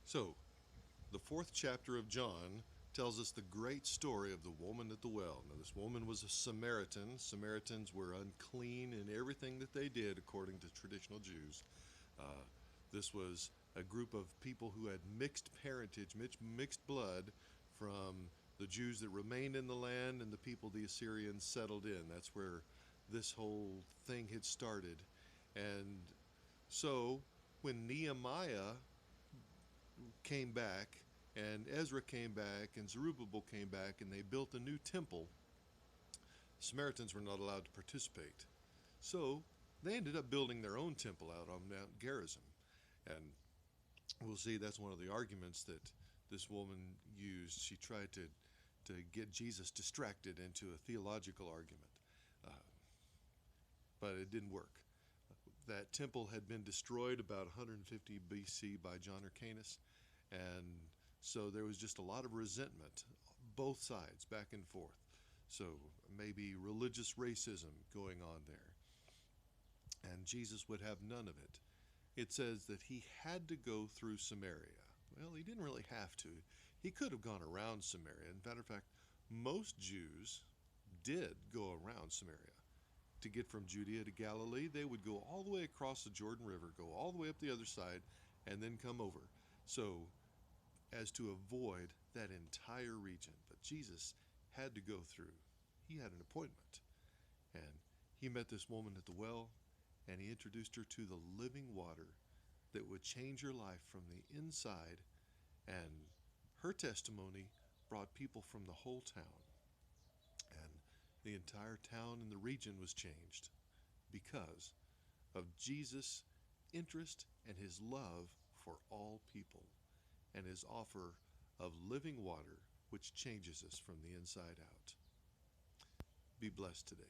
So, the fourth chapter of John tells us the great story of the woman at the well. Now, this woman was a Samaritan. Samaritans were unclean in everything that they did, according to traditional Jews. Uh, this was a group of people who had mixed parentage, mixed blood from the Jews that remained in the land and the people the Assyrians settled in. That's where this whole thing had started. And so, when Nehemiah came back, and Ezra came back, and Zerubbabel came back, and they built a new temple, Samaritans were not allowed to participate. So they ended up building their own temple out on Mount Gerizim. And we'll see that's one of the arguments that this woman used. She tried to get Jesus distracted into a theological argument, uh, but it didn't work. That temple had been destroyed about 150 BC by John Hyrcanus, and so there was just a lot of resentment, both sides, back and forth. So maybe religious racism going on there. And Jesus would have none of it. It says that he had to go through Samaria. Well, he didn't really have to. He could have gone around Samaria. As a matter of fact, most Jews did go around Samaria. To get from Judea to Galilee, they would go all the way across the Jordan River, go all the way up the other side, and then come over. So, as to avoid that entire region. But Jesus had to go through. He had an appointment. And he met this woman at the well, and he introduced her to the living water that would change her life from the inside. And her testimony brought people from the whole town. And the entire town and the region was changed because of Jesus' interest and his love for all people and his offer of living water which changes us from the inside out. Be blessed today.